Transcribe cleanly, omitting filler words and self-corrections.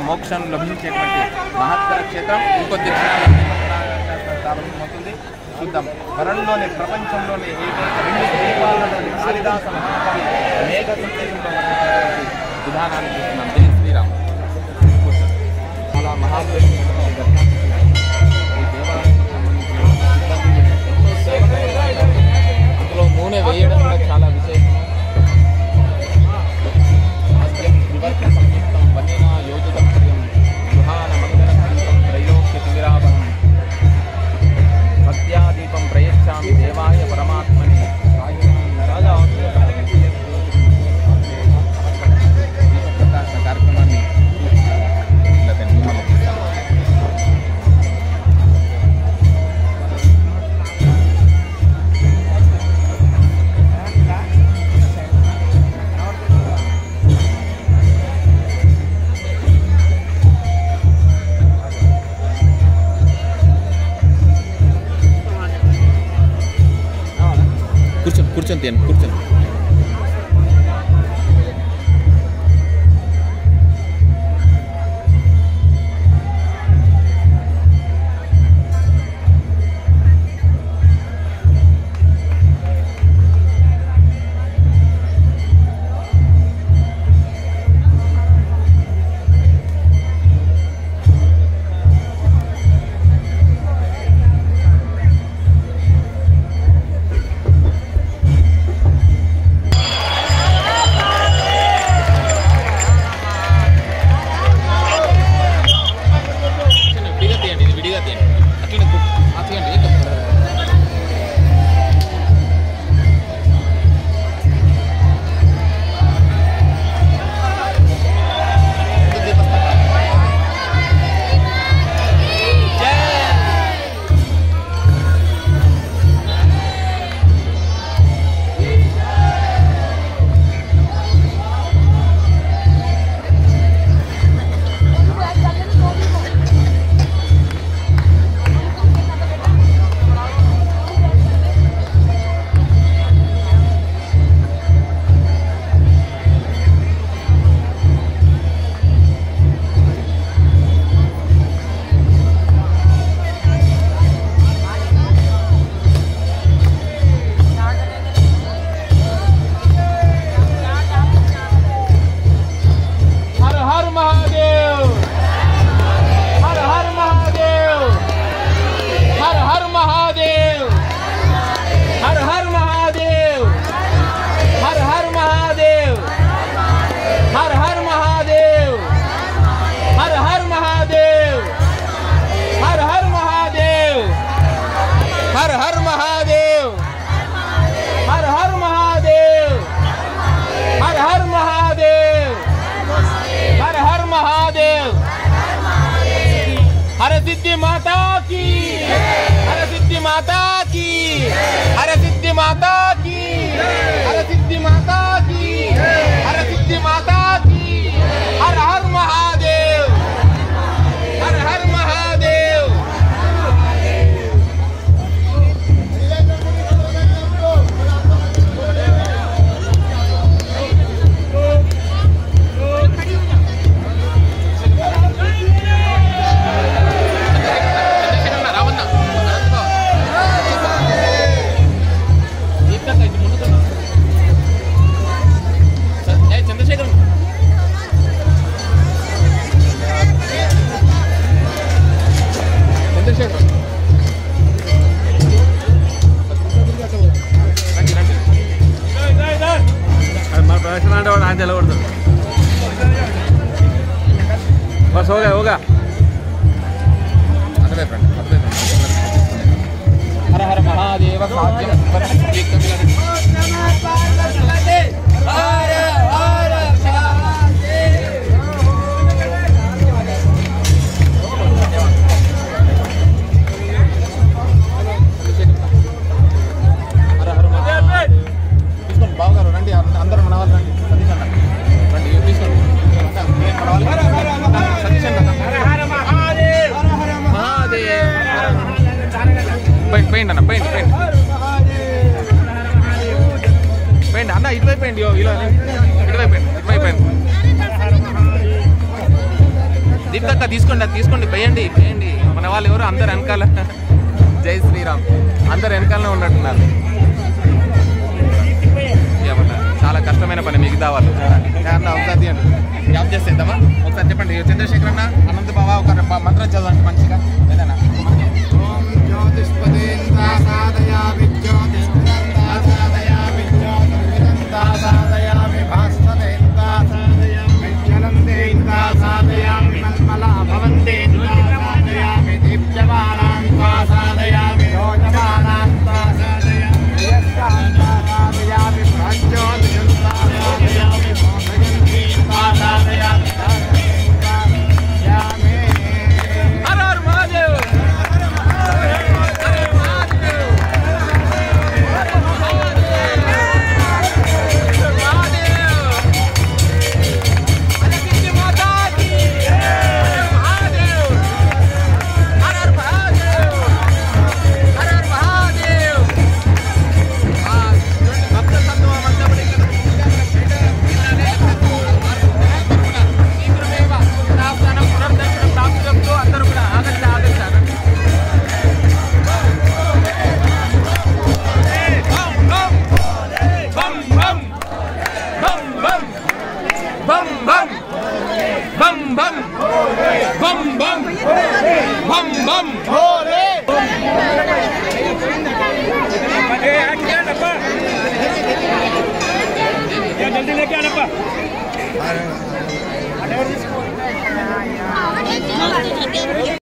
మోక్షం లభించేటువంటి మహత్తర క్షేత్రం. ఇంకొద్ది ప్రారంభమవుతుంది. చూద్దాం. వరంలోని ప్రపంచంలోని ఏకైక 2 ద్వీపాలలోని కాళిదాస మహాకవి మేఘ సందేశంలో విధానాన్ని చూస్తున్నాం. జై శ్రీరామ్. చాలా మహాత్మైనటువంటి దర్శనం. ఈ దేవాలయానికి సంబంధించిన అందులో నూనె వేయడం కూడా చాలా విశేషం. వివర్త సంయుక్తం వన్నినా యోజితం ప్రియం గృహాన మంగళం త్రైలోక్య తిమిరాభరణం భక్త్యాదీపం ప్రయచ్చామి దేవాయ పరమాత్మని కార్యక్రమాన్ని కూర్చొని తినండి. కూర్చొని बस हो गया होगा। हर हर महादेव బావగారు రండి, అందరూ మన వాళ్ళు రండి, సతీష్ అన్న రండి, తీసుకోండి సతీష్ అన్న పెయింట్ అన్న పెయింట్ అన్న ఇటువైపు పెయింట్ ఇటువైపు పెయింట్ దీపిక తీసుకోండి, అది తీసుకోండి, వేయండి వేయండి. మన వాళ్ళు ఎవరు అందరు వెనకాల. జై శ్రీరామ్, అందరు వెనకాలనే ఉన్నట్టున్నారు. ఏమన్నా చాలా కష్టమైన పని మిగతా వాళ్ళు. ఒకసారి తీయండి, జాబ్ చేసేద్దామా ఒకసారి చెప్పండి. చంద్రశేఖర్ అన్న, అనంత బాబా ఒక మంత్రం చదవండి మంచిగా ఏదైనా. जल्दी लेके आना पा।